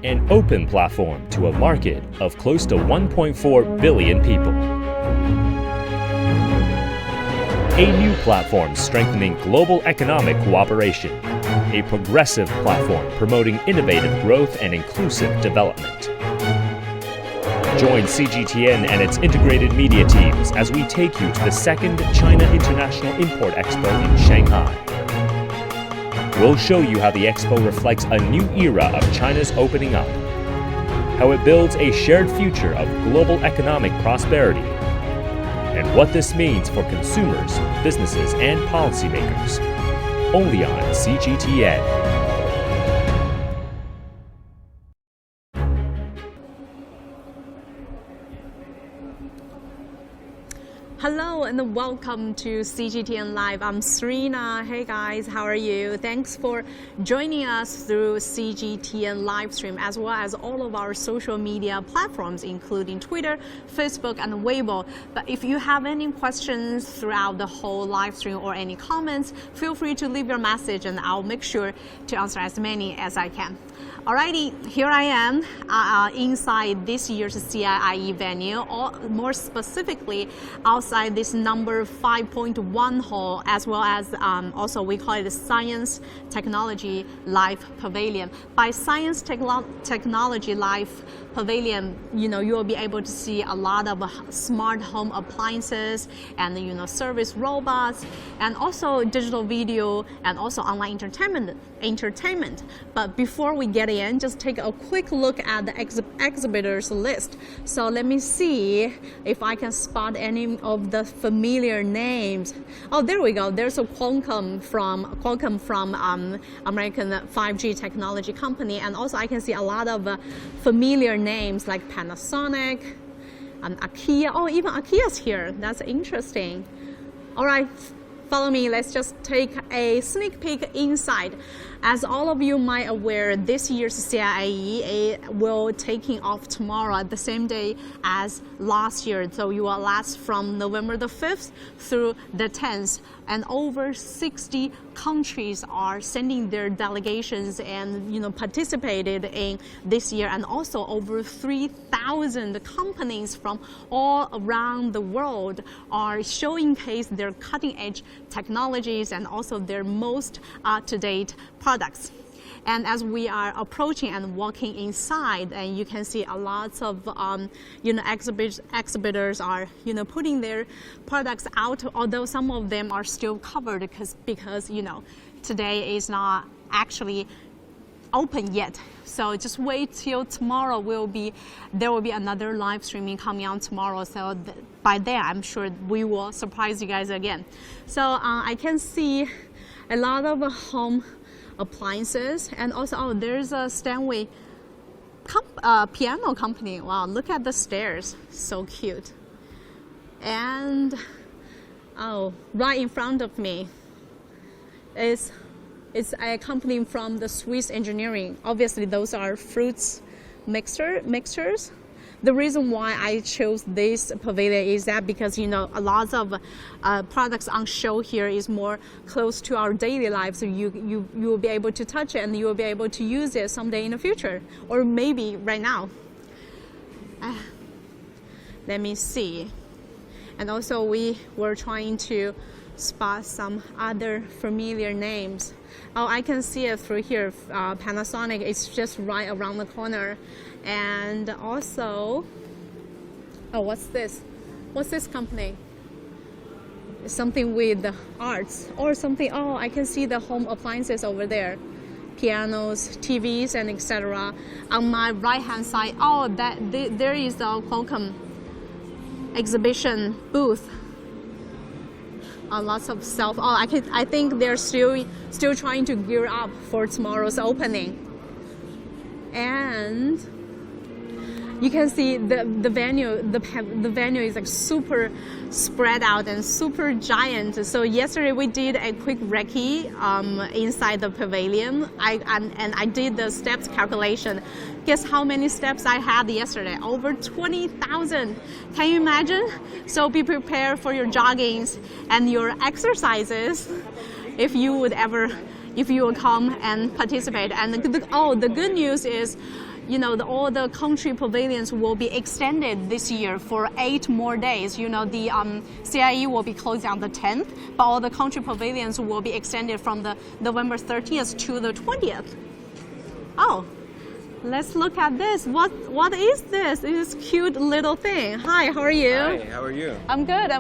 an open platform to a market of close to 1.4 billion people. A new platform strengthening global economic cooperation. A progressive platform promoting innovative growth and inclusive development. Join CGTN and its integrated media teams as we take you to the second China International Import Expo in Shanghai. We'll show you how the expo reflects a new era of China's opening up, how it builds a shared future of global economic prosperity, and what this means for consumers, businesses, and policymakers. Only on CGTN. Hello and welcome to CGTN Live. I'm Serena. Hey guys, how are you? Thanks for joining us through CGTN live stream as well as all of our social media platforms including Twitter, Facebook and Weibo. But if you have any questions throughout the whole live stream or any comments, feel free to leave your message and I'll make sure to answer as many as I can. Alrighty, here I am inside this year's CIIE venue, or more specifically outside this number 5.1 hall, as well as also we call it the Science Technology Live Pavilion. By Science Technology Live Pavilion, you will be able to see a lot of smart home appliances and service robots and also digital video and also online entertainment. But before we get in, just take a quick look at the exhibitors list. So let me see if I can spot any of the familiar names. Oh, there we go. There's a Qualcomm from American 5G technology company, and also I can see a lot of familiar names like Panasonic and IKEA. Oh, even IKEA's here. That's interesting. All right. Follow me, let's just take a sneak peek inside. As all of you might aware, this year's CIIE will taking off tomorrow at the same day as last year. So you will last from November the 5th through the 10th. And over 60 countries are sending their delegations and participated in this year, and also over 3,000 companies from all around the world are showcase their cutting-edge technologies and also their most up-to-date products. And as we are approaching and walking inside, and you can see a lot of exhibitors are putting their products out, although some of them are still covered because today is not actually open yet. So just wait till tomorrow. There will be another live streaming coming on tomorrow. So by then, I'm sure we will surprise you guys again. So I can see a lot of home appliances, and also there's a Stanway piano company. Wow, look at the stairs, so cute. And right in front of me is a company from the Swiss engineering. Obviously those are fruits mixers. The reason why I chose this pavilion is that because a lot of products on show here is more close to our daily life, so you will be able to touch it and you will be able to use it someday in the future, or maybe right now. Let me see. And also we were trying to spot some other familiar names. Oh, I can see it through here. Panasonic is just right around the corner. And also, what's this? What's this company? It's something with arts or something. Oh, I can see the home appliances over there. Pianos, TVs, and etc. On my right-hand side, there is the Qualcomm exhibition booth. Lots of stuff. I think they're still trying to gear up for tomorrow's opening. And you can see the venue. The venue is like super spread out and super giant. So yesterday we did a quick recce inside the pavilion. I did the steps calculation. Guess how many steps I had yesterday? Over 20,000. Can you imagine? So be prepared for your joggings and your exercises if you would come and participate. And the good news is, all the country pavilions will be extended this year for 8 more days. The CIIE will be closed on the 10th, but all the country pavilions will be extended from the November 30th to the 20th. Oh, let's look at this. What is this? This cute little thing. Hi, how are you? Hi, how are you? I'm good.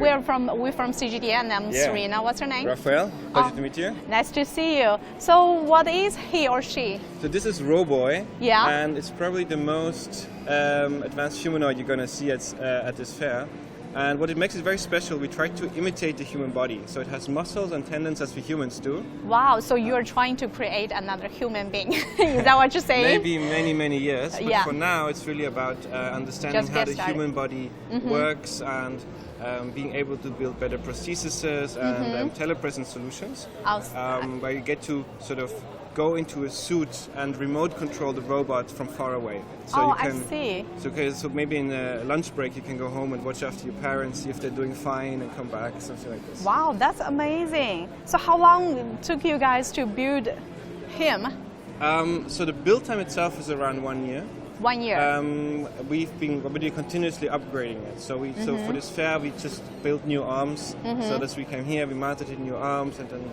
We're from CGTN. I'm Serena. What's your name? Raphael. Pleasure to meet you. Nice to see you. So what is he or she? So this is Rowboy. Yeah. And it's probably the most advanced humanoid you're going to see at this fair. And what it makes it very special, we try to imitate the human body. So it has muscles and tendons as we humans do. Wow, so you're trying to create another human being. Is that what you're saying? Maybe many, many years. But for now, it's really about understanding how the human body works and being able to build better prostheses and telepresence solutions. Where you get to sort of go into a suit and remote control the robot from far away. So I see. So maybe in a lunch break you can go home and watch after your parents, see if they're doing fine and come back, something like this. Wow, that's amazing. So how long it took you guys to build him? So the build time itself is around 1 year. 1 year. We've been already continuously upgrading it. So so for this fair we just built new arms. So as we came here we mounted in new arms and then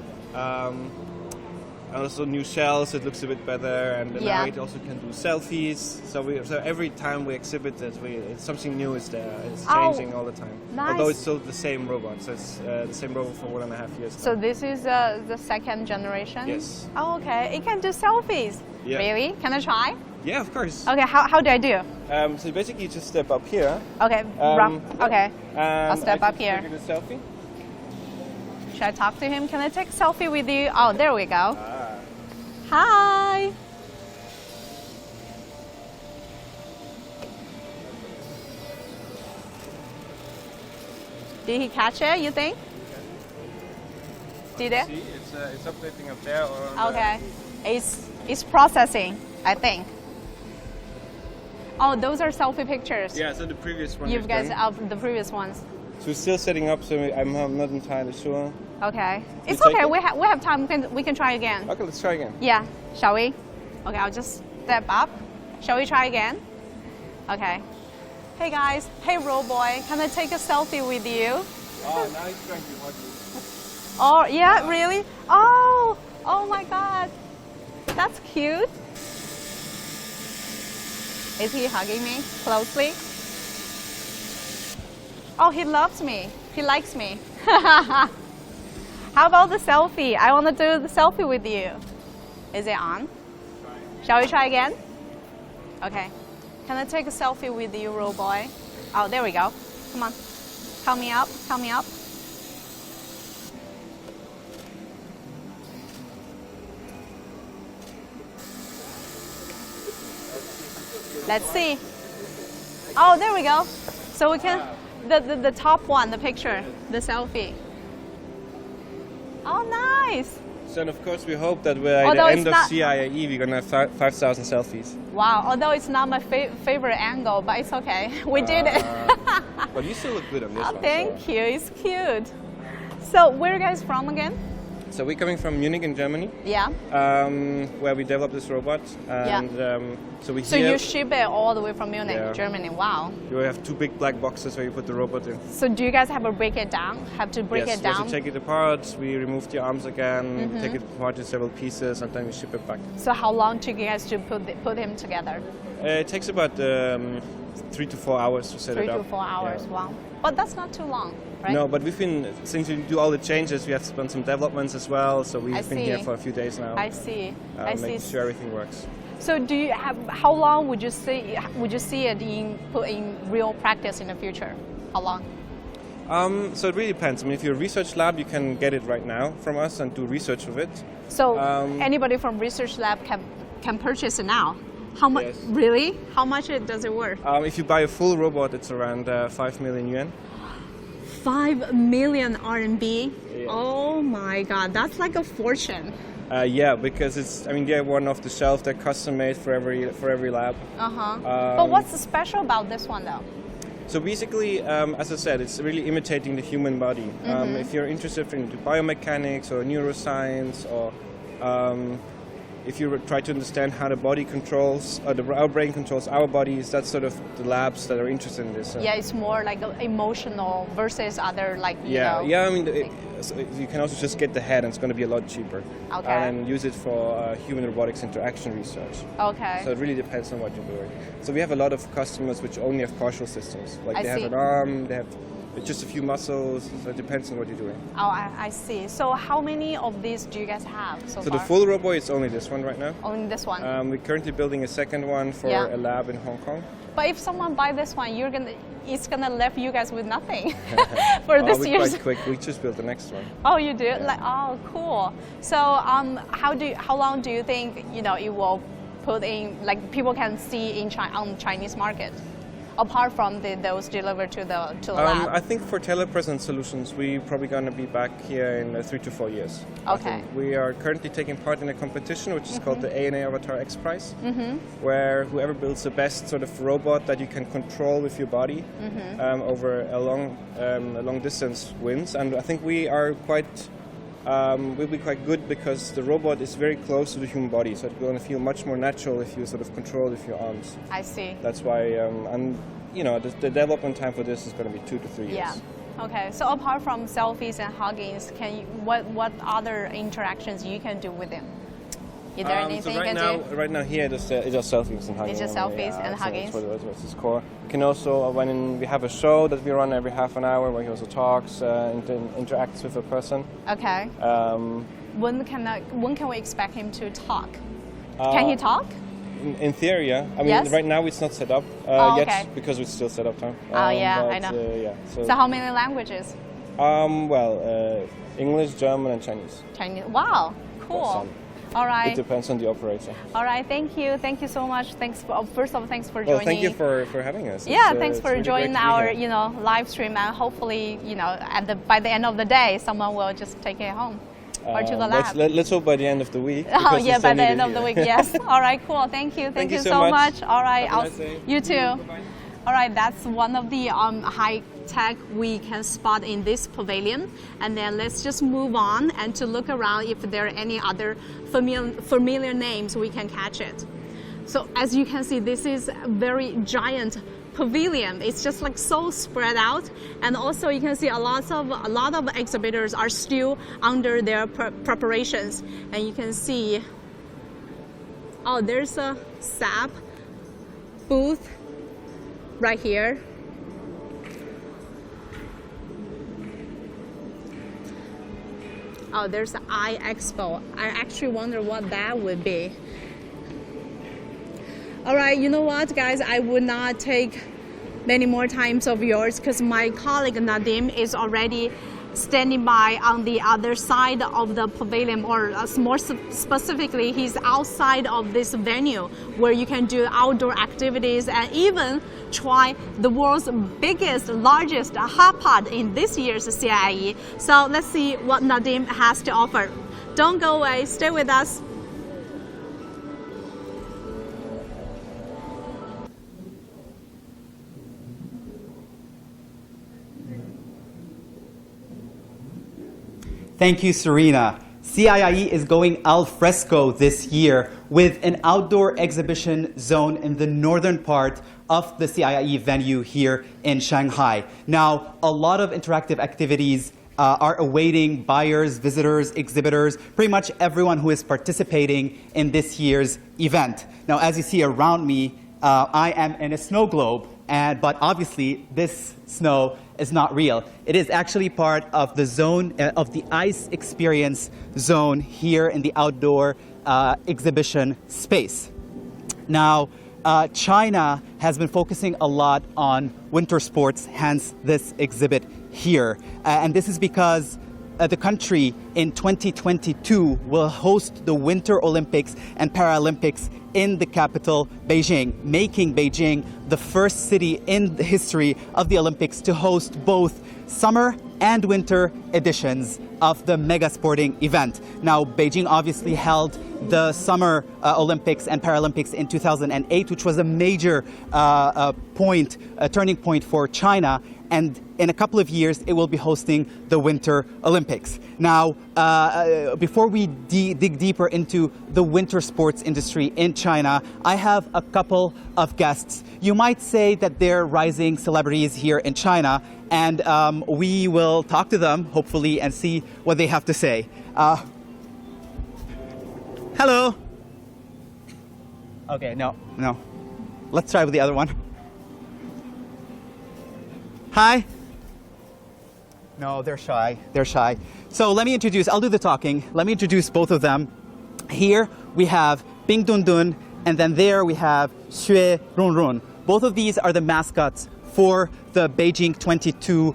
also new shells, it looks a bit better, and now it also can do selfies. So every time we exhibit it, something new is there. It's changing all the time. Nice. Although it's still the same robot, so it's the same robot for 1.5 years now. So this is the second generation? Yes. Oh, okay. It can do selfies? Yeah. Really? Can I try? Yeah, of course. Okay, how do I do? So basically you just step up here. Okay, okay. I'll step up here. Take a selfie. Should I talk to him? Can I take a selfie with you? Oh, there we go. Ah. Hi. Did he catch it, you think? Did it? See, it's updating up there. Or okay. It's processing, I think. Oh, those are selfie pictures. Yeah, so the previous one. You guys the previous ones. So we're still setting up, so I'm not entirely sure. Okay. It's okay. We have time. We can try again. Okay, let's try again. Yeah. Shall we? Okay, I'll just step up. Shall we try again? Okay. Hey guys. Hey Rowboy. Can I take a selfie with you? Oh, now he's trying to hug you. Oh, yeah, really? Oh my God. That's cute. Is he hugging me closely? Oh, he loves me. He likes me. How about the selfie? I want to do the selfie with you. Is it on? Shall we try again? Okay. Can I take a selfie with you, Rowboy? Oh, there we go. Come on. Help me up. Help me up. Let's see. Oh, there we go. So we can, the top one, the picture, the selfie. Oh, nice. So and of course we hope that by the end of CIIE we're gonna have 5,000 selfies. Wow, although it's not my favorite angle, but it's okay. We did it. But you still look good on this one. Thank you, it's cute. So where are you guys from again? So we're coming from Munich in Germany. Yeah. Where we developed this robot. And so you ship it all the way from Munich, Germany. Wow. You have 2 big black boxes where you put the robot in. So do you guys have to break it down? It down? Yes, we have to take it apart. We remove the arms again, take it apart in several pieces, and then we ship it back. So how long do you guys to put him together? It takes about 3 to 4 hours to set it up. 3 to 4 hours. Yeah. Wow. But that's not too long. Right? No, but since we do all the changes, we have done some developments as well. So we've been here for a few days now. I see. Making sure everything works. So do you have? How long would you see it put in real practice in the future? How long? So it really depends. I mean, if you're a research lab, you can get it right now from us and do research with it. So anybody from research lab can purchase it now. How much? Yes. Really? How much does it worth? If you buy a full robot, it's around 5 million yuan. 5 million RMB? Yeah. Oh my God, that's like a fortune. Yeah, because they're one off the shelf. They're custom made for every lab. But what's special about this one though? So basically, as I said, it's really imitating the human body. If you're interested in biomechanics or neuroscience or if you try to understand how the body controls, our brain controls our bodies, that's sort of the labs that are interested in this. Yeah, it's more like emotional versus other like, you know. Yeah, I mean, so you can also just get the head and it's going to be a lot cheaper. Okay. And use it for human robotics interaction research. Okay. So it really depends on what you're doing. So we have a lot of customers which only have partial systems. Like they have an arm, they have just a few muscles, so it depends on what you're doing. Oh, I see. So how many of these do you guys have so far? The full Rowboy is only this one right now. Only this one? We're currently building a second one for a lab in Hong Kong. But if someone buy this one, it's gonna leave you guys with nothing for this year. We're quite quick. We just built the next one. Oh, you do? Like, oh, cool. So, how long do you think it will put in, like people can see in on Chinese market, apart from those delivered to the lab? I think for telepresence solutions, we're probably going to be back here in 3 to 4 years. Okay. We are currently taking part in a competition which is called the ANA Avatar X Prize, where whoever builds the best sort of robot that you can control with your body over a long distance wins. And I think we are we'll be quite good because the robot is very close to the human body, so it's going to feel much more natural if you sort of control with your arms. I see. That's why, the development time for this is going to be 2 to 3 years. Yeah. Okay. So apart from selfies and huggings, what other interactions you can do with them? Is there anything you can do? Right now here, it's just selfies and hugging. It's just selfies and hugging. That's its core. You can also, when we have a show that we run every half an hour, where he also talks and interacts with a person. Okay. When can we expect him to talk? Can he talk? In theory, yeah. I mean, yes? Right now it's not set up yet because it's still set up time. I know. So how many languages? English, German, and Chinese. Chinese. Wow. Cool. All right. It depends on the operator. All right. Thank you. Thank you so much. First of all, thanks for joining. Well, thank you for having us. Yeah, thanks for joining our live stream, and hopefully by the end of the day, someone will just take it home or to the lab. Let's hope by the end of the week. Oh yeah, by the end of the week. Yes. All right. Cool. Thank you. Thank you so much. All right. You too. Bye-bye. All right, that's one of the high tech we can spot in this pavilion. And then let's just move on and to look around if there are any other familiar names we can catch it. So as you can see, this is a very giant pavilion. It's just like so spread out, and also you can see a lot of exhibitors are still under their preparations. And you can see, there's a SAP booth right here. Oh, there's the CIIE Expo. I actually wonder what that would be. All right, you know what, guys? I would not take many more times of yours because my colleague Nadim is already standing by on the other side of the pavilion, or more specifically, he's outside of this venue where you can do outdoor activities and even try the world's largest hotpot in this year's CIIE. So let's see what Nadim has to offer. Don't go away, stay with us. Thank you, Serena. CIIE is going al fresco this year with an outdoor exhibition zone in the northern part of the CIIE venue here in Shanghai. Now, a lot of interactive activities are awaiting buyers, visitors, exhibitors, pretty much everyone who is participating in this year's event. Now, as you see around me, I am in a snow globe, but obviously this snow is not real. It is actually part of the zone, of the ice experience zone here in the outdoor exhibition space. Now, China has been focusing a lot on winter sports, hence this exhibit here. And this is because the country in 2022 will host the Winter Olympics and Paralympics in the capital, Beijing, making Beijing the first city in the history of the Olympics to host both summer and winter editions of the mega sporting event. Now, Beijing obviously held the Summer Olympics and Paralympics in 2008, which was a major turning point for China. and in a couple of years, it will be hosting the Winter Olympics. Now, before we dig deeper into the winter sports industry in China, I have a couple of guests. You might say that they're rising celebrities here in China, and we will talk to them, hopefully, and see what they have to say. Hello. Okay, no. Let's try with the other one. Hi. No, they're shy. So let me introduce, I'll do the talking. Let me introduce both of them. Here we have Bing Dun Dun, and then there we have Xue Run Run. Both of these are the mascots for the Beijing 2022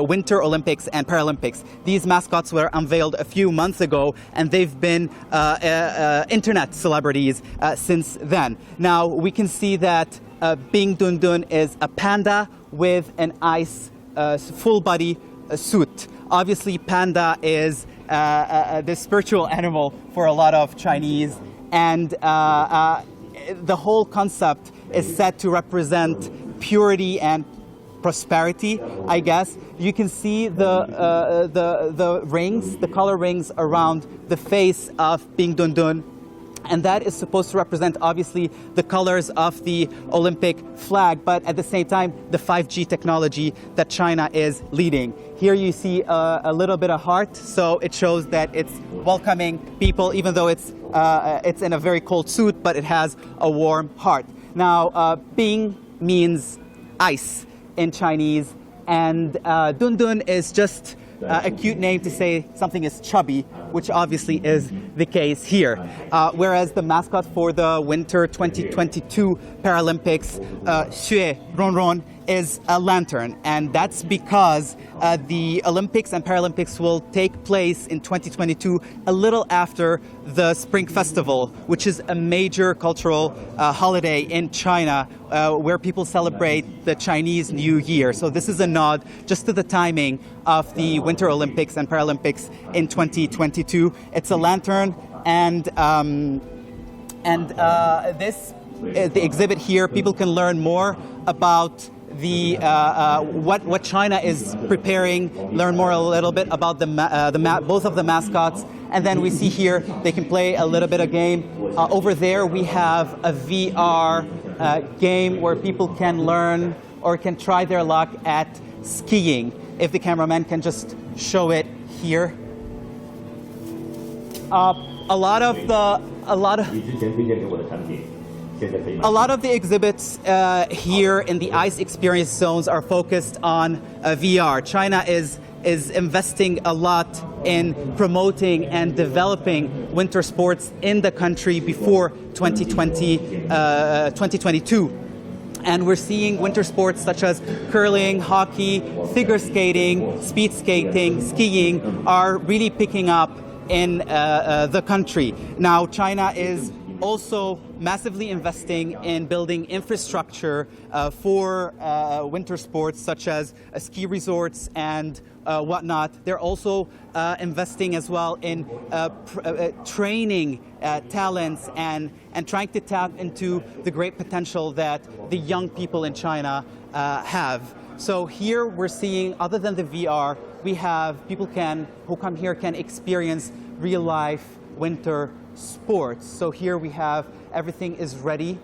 Winter Olympics and Paralympics. These mascots were unveiled a few months ago, and they've been internet celebrities since then. Now we can see that Bing Dun Dun is a panda with an ice full body suit. Obviously, panda is the spiritual animal for a lot of Chinese, and the whole concept is said to represent purity and prosperity, I guess. You can see the rings, the color rings around the face of Bing Dun Dun, and that is supposed to represent, obviously, the colors of the Olympic flag, but at the same time, the 5G technology that China is leading. Here you see a little bit of heart, so it shows that it's welcoming people, even though it's in a very cold suit, but it has a warm heart. Now, Bing means ice in Chinese, and Dun Dun is just a cute name to say something is chubby, which obviously is the case here. Whereas the mascot for the Winter 2022 Paralympics, Xue Run Run, is a lantern, and that's because the Olympics and Paralympics will take place in 2022, a little after the Spring Festival, which is a major cultural holiday in China where people celebrate the Chinese New Year. So this is a nod just to the timing of the Winter Olympics and Paralympics in 2022. It's a lantern, and the exhibit here, people can learn more about the what China is preparing, learn more a little bit about both of the mascots, and then we see here they can play a little bit of game. Over there we have a VR game where people can learn or can try their luck at skiing. If the cameraman can just show it here. A lot of the exhibits here in the ice experience zones are focused on VR. China is investing a lot in promoting and developing winter sports in the country before 2022. And we're seeing winter sports such as curling, hockey, figure skating, speed skating, skiing are really picking up in the country. Now, China is also massively investing in building infrastructure for winter sports such as ski resorts and whatnot. They're also investing as well in training talents and trying to tap into the great potential that the young people in China have. So here we're seeing, other than the VR, we have people who come here can experience real life winter sports. So here we have everything is ready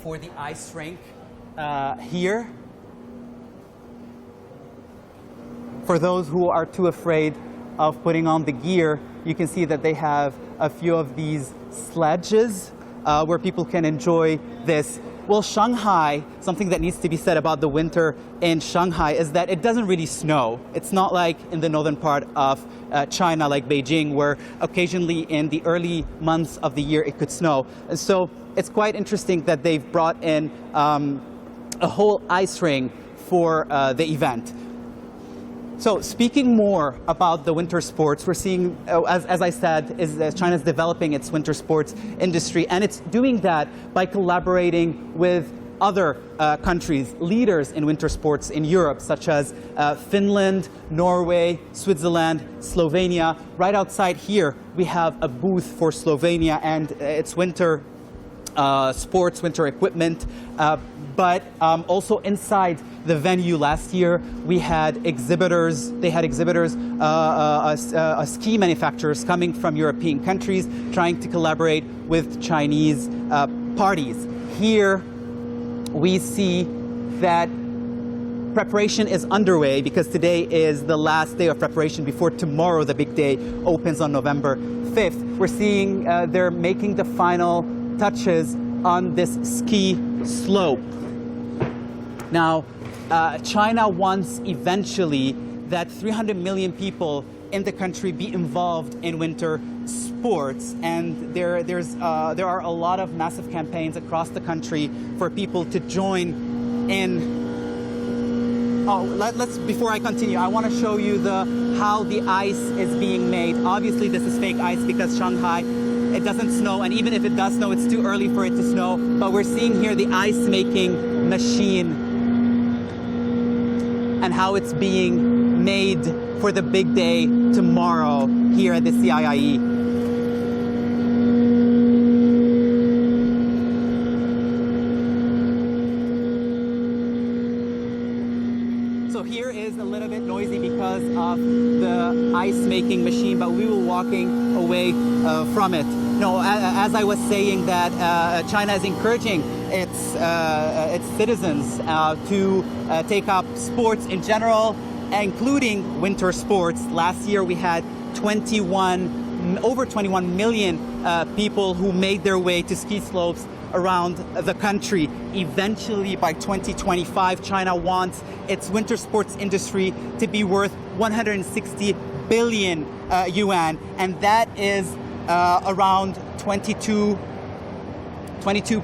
for the ice rink here. For those who are too afraid of putting on the gear, you can see that they have a few of these sledges where people can enjoy this. Well, Shanghai, something that needs to be said about the winter in Shanghai is that it doesn't really snow. It's not like in the northern part of China, like Beijing, where occasionally in the early months of the year it could snow. And so it's quite interesting that they've brought in a whole ice ring for the event. So speaking more about the winter sports, we're seeing, as I said, China's developing its winter sports industry, and it's doing that by collaborating with other countries, leaders in winter sports in Europe, such as Finland, Norway, Switzerland, Slovenia. Right outside here, we have a booth for Slovenia and its winter sports winter equipment. But also inside the venue last year, we had exhibitors. They had exhibitors, ski manufacturers coming from European countries, trying to collaborate with Chinese parties. Here, we see that preparation is underway because today is the last day of preparation before tomorrow, the big day, opens on November 5th. We're seeing they're making the final touches on this ski slope. Now, China wants eventually that 300 million people in the country be involved in winter sports, and there are a lot of massive campaigns across the country for people to join in. Let's before I continue, I want to show you how the ice is being made. Obviously, this is fake ice because Shanghai, it doesn't snow, and even if it does snow, it's too early for it to snow. But we're seeing here the ice making machine and how it's being made for the big day tomorrow here at the CIIE. So here is a little bit noisy because of the ice making machine, but we were walking away from it. No, as I was saying that China is encouraging its citizens to take up sports in general, including winter sports. Last year we had over 21 million people who made their way to ski slopes around the country. Eventually, by 2025, China wants its winter sports industry to be worth 160 billion yuan, and that is around 22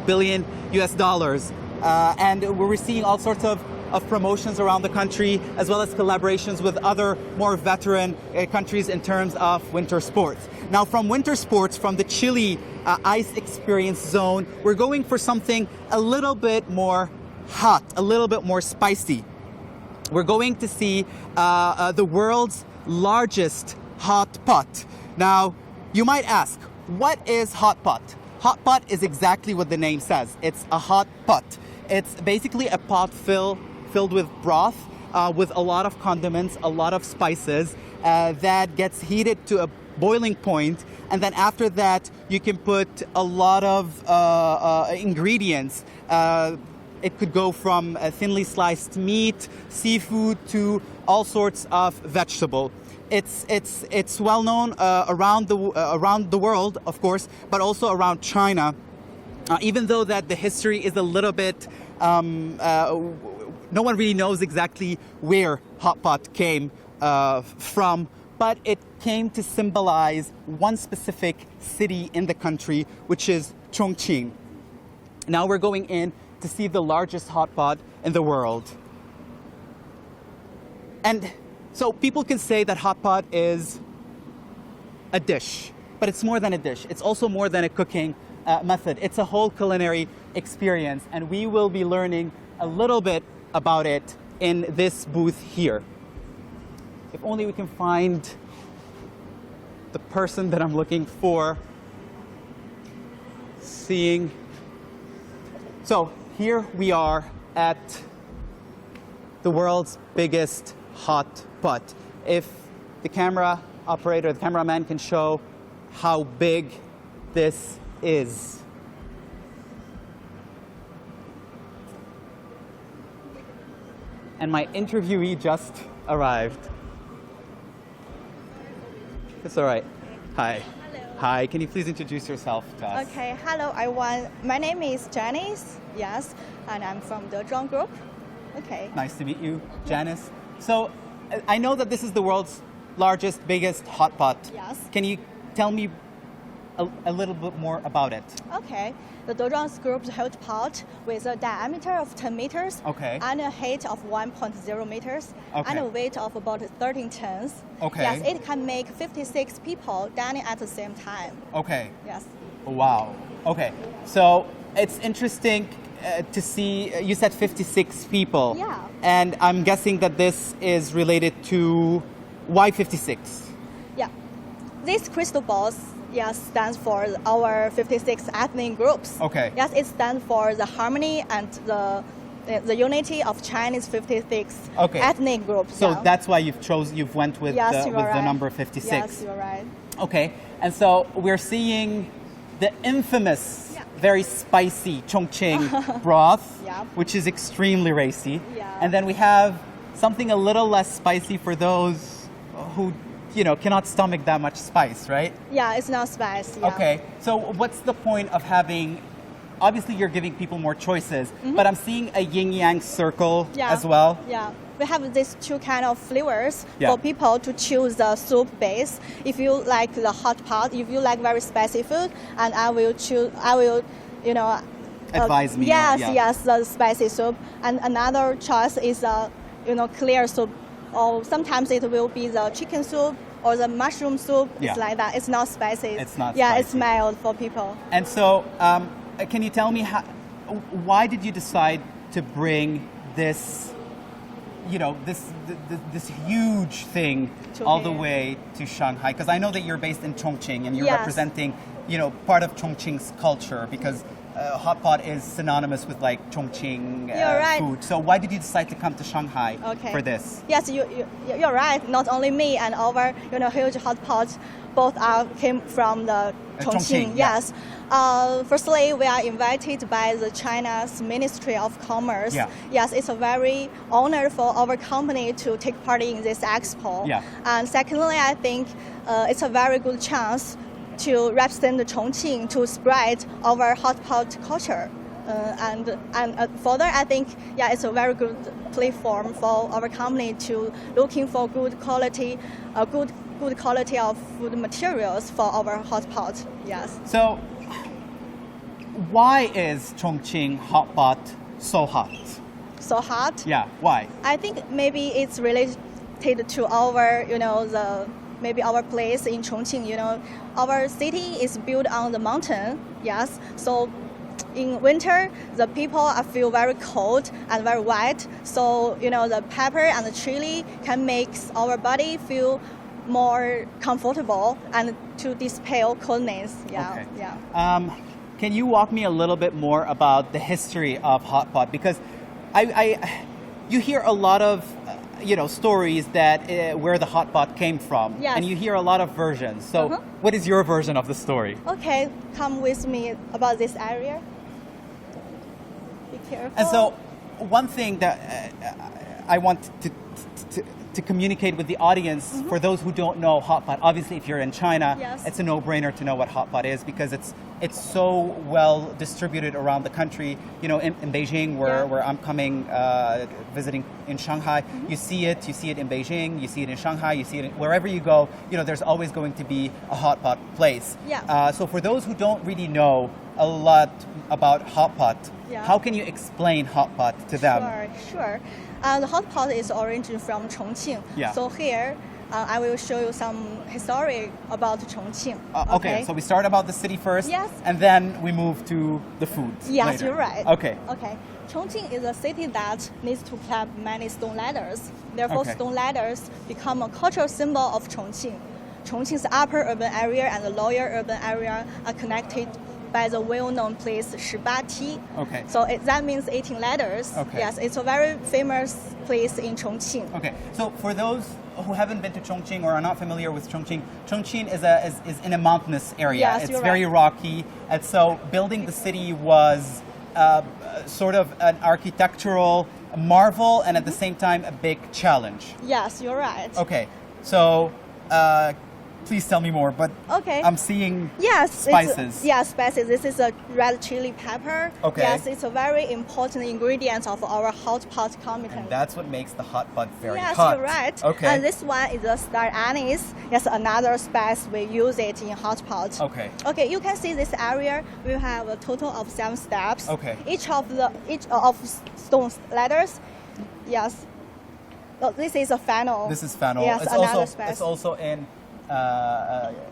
billion US dollars. And we're seeing all sorts of promotions around the country, as well as collaborations with other more veteran countries in terms of winter sports. Now, from winter sports, from the chilly ice experience zone, we're going for something a little bit more hot, a little bit more spicy. We're going to see the world's largest hot pot. Now, you might ask, what is hot pot? Hot pot is exactly what the name says. It's a hot pot. It's basically a pot filled with broth, with a lot of condiments, a lot of spices, that gets heated to a boiling point, and then after that you can put a lot of ingredients. It could go from thinly sliced meat, seafood, to all sorts of vegetable. It's well known around the world, of course, but also around China. Even though that the history is a little bit, no one really knows exactly where hot pot came from, but it came to symbolize one specific city in the country, which is Chongqing. Now we're going in to see the largest hot pot in the world. And so people can say that hot pot is a dish, but it's more than a dish. It's also more than a cooking method. It's a whole culinary experience, and we will be learning a little bit about it in this booth here. If only we can find the person that I'm looking for. So here we are at the world's biggest hot pot. If the camera operator, the cameraman, can show how big this is. And my interviewee just arrived. It's all right. Hi. Hello. Hi, can you please introduce yourself to us? Okay, hello everyone. My name is Janice, yes, and I'm from the Zhuang Group. Okay. Nice to meet you, Janice. So, I know that this is the world's largest, biggest hot pot. Yes. Can you tell me a little bit more about it? Okay. The Zhuang Group's hot pot with a diameter of 10 meters Okay. and a height of 1.0 meters Okay. and a weight of about 13 tons. Okay. Yes, it can make 56 people dining at the same time. Okay. Yes. Wow. Okay. So, it's interesting to see, you said 56 people. Yeah. And I'm guessing that this is related to why 56? Yeah. These crystal balls yes, stands for our 56 ethnic groups. Okay. Yes, it stands for the harmony and the unity of Chinese 56 Okay. ethnic groups. So yeah. that's why you've went with, Yes, the, you with are the right. number 56. Yes, you're right. Okay, and so we're seeing the infamous, Yeah. very spicy Chongqing broth, Yeah. which is extremely racy. Yeah. And then we have something a little less spicy for those who, cannot stomach that much spice, right? Yeah, it's not spice. Yeah. Okay, so what's the point of having, obviously you're giving people more choices, but I'm seeing a yin-yang circle Yeah. as well. Yeah. We have these two kind of flavors Yeah. for people to choose the soup base. If you like the hot pot, if you like very spicy food, and I will, Advise me. Yes, yeah. yes, the spicy soup. And another choice is clear soup, or sometimes it will be the chicken soup or the mushroom soup. Yeah. It's like that. It's not spicy. It's not Yeah, it's spicy. mild for people. And so, can you tell me why did you decide to bring this, this huge thing To all the here. way to Shanghai? Because I know that you're based in Chongqing and you're Yes. representing, part of Chongqing's culture because hot pot is synonymous with like Chongqing You're right. food. So why did you decide to come to Shanghai Okay. for this? Yes, you're right. Not only me and our huge hot pot, both came from the Chongqing, Chongqing. yeah. Yes. Firstly, we are invited by the China's Ministry of Commerce. Yeah. Yes, it's a very honor for our company to take part in this expo. Yeah. And secondly, I think it's a very good chance to represent the Chongqing to spread our hot pot culture. And further, I think it's a very good platform for our company to looking for good quality of food materials for our hot pot. Yes. So, why is Chongqing hot pot so hot? So hot. Yeah, why? I think maybe it's related to our maybe our place in Chongqing. Our city is built on the mountain. Yes. So in winter, the people feel very cold and very wet. So the pepper and the chili can make our body feel more comfortable and to dispel coldness. Yeah. Okay. Yeah. Can you walk me a little bit more about the history of hot pot? Because you hear a lot of stories that where the hot pot came from, Yes. and you hear a lot of versions. So, Uh-huh. what is your version of the story? Okay, come with me about this area. Be careful. And so, one thing that I want to communicate with the audience for those who don't know hot pot. Obviously, if you're in China, Yes. it's a no-brainer to know what hot pot is because it's so well distributed around the country. In Beijing, where I'm coming visiting in Shanghai, you see it in Beijing, you see it in Shanghai, you see it wherever you go. There's always going to be a hot pot place. Yeah. So for those who don't really know a lot about hot pot, Yeah. how can you explain hot pot to them? Sure. The hot pot is originated from Chongqing. Yeah. So here, I will show you some history about Chongqing. Okay, so we start about the city first, Yes. and then we move to the food. Yes, later. you're right. Okay. Okay. Chongqing is a city that needs to have many stone ladders. Therefore, Okay. stone ladders become a cultural symbol of Chongqing. Chongqing's upper urban area and the lower urban area are connected by the well-known place Shibati. Okay. So that means 18 ladders. Okay. Yes, it's a very famous place in Chongqing. Okay, so for those who haven't been to Chongqing or are not familiar with Chongqing, Chongqing is in a mountainous area. Yes, it's you're very right. rocky, and so building the city was sort of an architectural marvel and at the same time a big challenge. Yes, you're right. Okay, so please tell me more, but Okay. I'm seeing Yes, spices. Spices. This is a red chili pepper. Okay. Yes, it's a very important ingredient of our hot pot commitment. That's what makes the hot pot very Yes, hot. you're right. Okay. And this one is a star anise. Yes, another spice we use it in hot pot. Okay. Okay, you can see this area. We have a total of 7 steps. Okay. Each of stone ladders. Yes. Oh, this is a funnel. This is fennel. Yes, it's another also spice. it's also in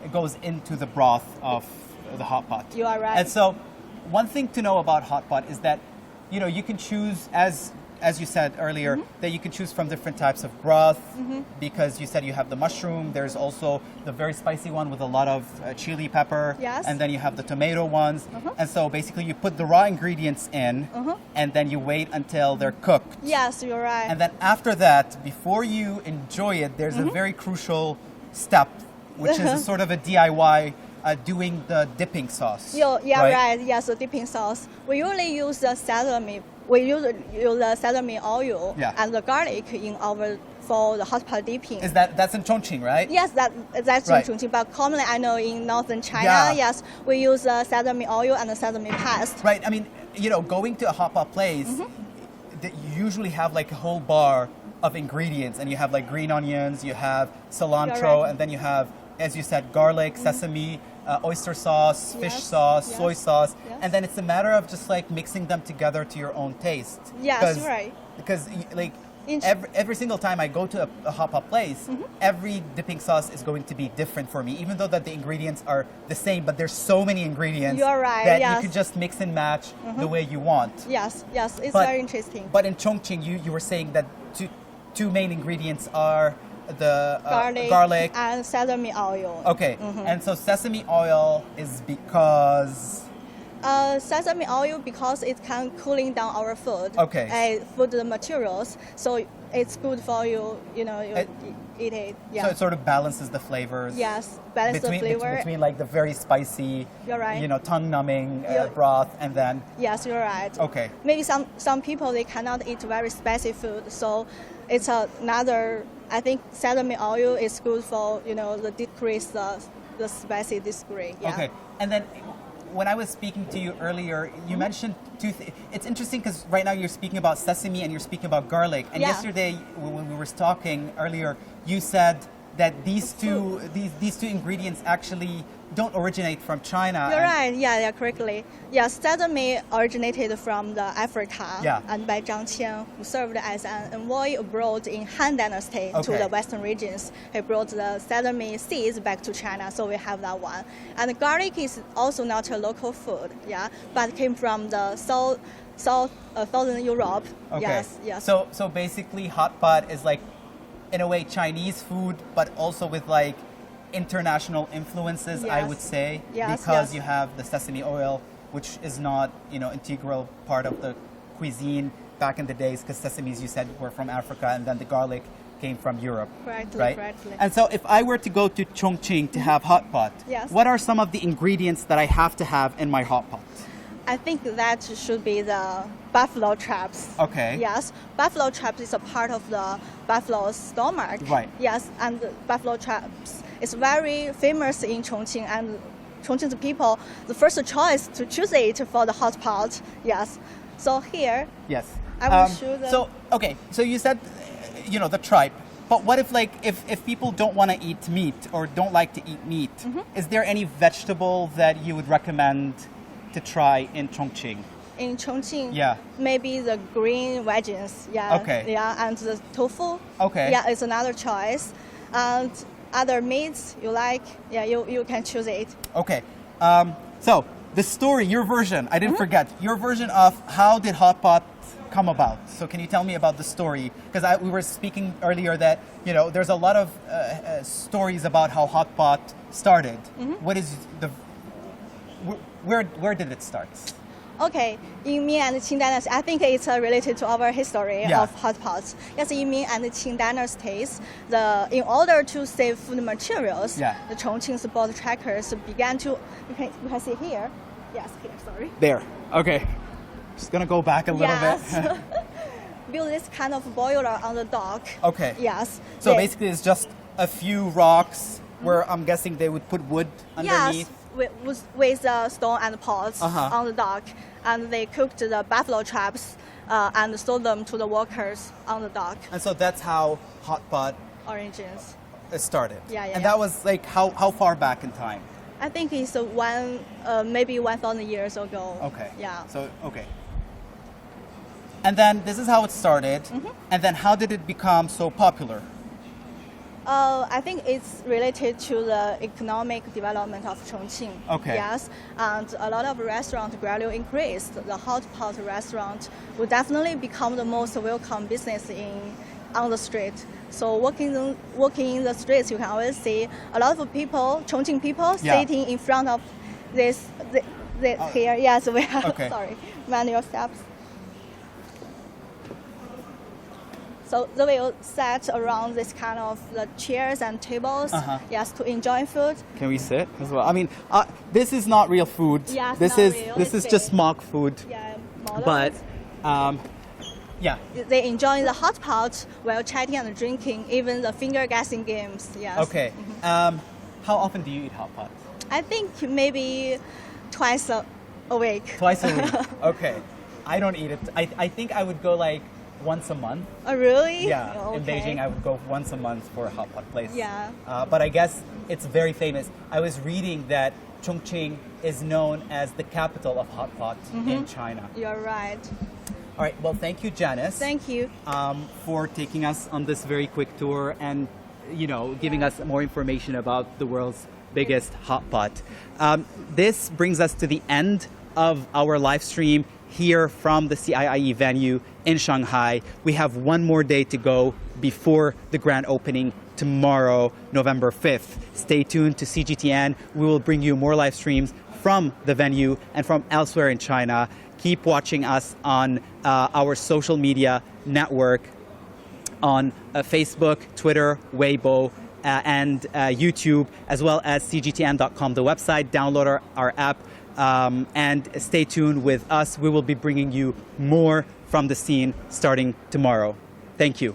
it goes into the broth of the hot pot. You are right. And so one thing to know about hot pot is that you can choose, as as you said earlier, that you can choose from different types of broth because you said you have the mushroom. There's also the very spicy one with a lot of chili pepper. Yes. And then you have the tomato ones. And so basically you put the raw ingredients in and then you wait until they're cooked. Yes, you're right. And then after that, before you enjoy it, there's a very crucial step, which is a sort of a DIY doing the dipping sauce. Right. Yes, the dipping sauce. We usually use the sesame. We use the sesame oil and the garlic for the hot pot dipping. That's in Chongqing, right? Yes, that's Right. in Chongqing. But commonly, I know in northern China, yes, we use sesame oil and the sesame paste. Right. I mean, going to a hot pot place, you usually have like a whole bar of ingredients, and you have like green onions, you have cilantro, right. and then you have, as you said, garlic, sesame, oyster sauce, fish sauce, soy sauce, and then it's a matter of just like mixing them together to your own taste. Yes, right. Because like every single time I go to a hot pot place, every dipping sauce is going to be different for me, even though that the ingredients are the same, but there's so many ingredients You're right, that yes. you could just mix and match the way you want. Yes, it's But- very interesting. But in Chongqing, you were saying that two main ingredients are the garlic. And sesame oil. Okay, and so sesame oil is because... Sesame oil because it can cooling down our food. Okay. Food materials, so it's good for you. You eat it. Yeah. So it sort of balances the flavors. Yes, balance the flavor. Between like the very spicy, You're right. tongue-numbing broth, and then... Yes, you're right. Okay. Maybe some people they cannot eat very spicy food, so it's another. I think sesame oil is good for the decrease the spicy degree. Yeah. Okay, and then when I was speaking to you earlier, you mentioned it's interesting because right now you're speaking about sesame and you're speaking about garlic. And yesterday when we were talking earlier, you said that these two ingredients actually don't originate from China. You're right. Yeah, correctly. Yes, sesame originated from the Africa, and by Zhang Qian, who served as an envoy abroad in Han Dynasty to the Western regions. He brought the sesame seeds back to China, so we have that one. And garlic is also not a local food, but came from the southern Europe. Okay. Yes. So basically, hot pot is like, in a way, Chinese food, but also with like international influences, I would say, because you have the sesame oil, which is not, integral part of the cuisine back in the days, because sesames, you said, were from Africa, and then the garlic came from Europe. Correctly. And so if I were to go to Chongqing to have hot pot, what are some of the ingredients that I have to have in my hot pot? I think that should be the buffalo traps. Okay. Yes, buffalo traps is a part of the buffalo's stomach. Right. Yes, and the buffalo traps is very famous in Chongqing, and Chongqing's people, the first choice to choose it for the hot pot. Yes. So here. Yes. I will show the. So you said, the tripe. But what if people don't want to eat meat or don't like to eat meat? Is there any vegetable that you would recommend to try in Chongqing? In Chongqing, Yeah. maybe the green veggies, Okay. and the tofu, Okay. it's another choice, and other meats you like, you can choose it. Okay. So the story, your version, I didn't forget, your version of how did hot pot come about? So can you tell me about the story? Because we were speaking earlier that, there's a lot of stories about how hot pot started. What is where did it start? Okay, in Ming and Qing dynasty, I think it's related to our history of hot pots. Yes, in Ming and Qing dynasties, in order to save food materials, the Chongqing's boat trackers began to. You can see here. Yes, here. Sorry. There. Okay. Just gonna go back a little bit. Build this kind of boiler on the dock. Okay. Yes. So basically, it's just a few rocks where I'm guessing they would put wood underneath. Yes, with stone and pots on the dock, and they cooked the buffalo traps and sold them to the workers on the dock. And so that's how hot pot Origins. started. Yeah. And that was like how far back in time? I think it's maybe 1,000 years ago. Okay. Yeah. So okay. And then this is how it started. And then how did it become so popular? I think it's related to the economic development of Chongqing. Okay. Yes, and a lot of restaurants gradually increased. The hot pot restaurant will definitely become the most welcome business on the street. So walking in the streets, you can always see a lot of people, Chongqing people, sitting in front of this here. Yes, we have. Okay. Sorry, manual steps. So they will set around this kind of the chairs and tables, yes, to enjoy food. Can we sit as well? I mean, this is not real food. Yeah, this not is real. this It's is just fake. mock food. Yeah, models. But yeah. They enjoy the hot pot while chatting and drinking, even the finger guessing games. Yes. Okay. How often do you eat hot pot? I think maybe twice a week. Twice a week. Okay. I don't eat it. I think I would go like once a month. Oh, really? Yeah. Oh, In okay. Beijing, I would go once a month for a hot pot place. Yeah. But I guess it's very famous. I was reading that Chongqing is known as the capital of hot pot in China. You're right. All right. Well, thank you, Janice. Thank you. For taking us on this very quick tour and, giving us more information about the world's biggest hot pot. This brings us to the end of our live stream here from the CIIE venue in Shanghai. We have one more day to go before the grand opening tomorrow, November 5th. Stay tuned to CGTN. We will bring you more live streams from the venue and from elsewhere in China. Keep watching us on our social media network on Facebook, Twitter, Weibo, and YouTube, as well as CGTN.com, the website. Download our app and stay tuned with us. We will be bringing you more from the scene starting tomorrow. Thank you.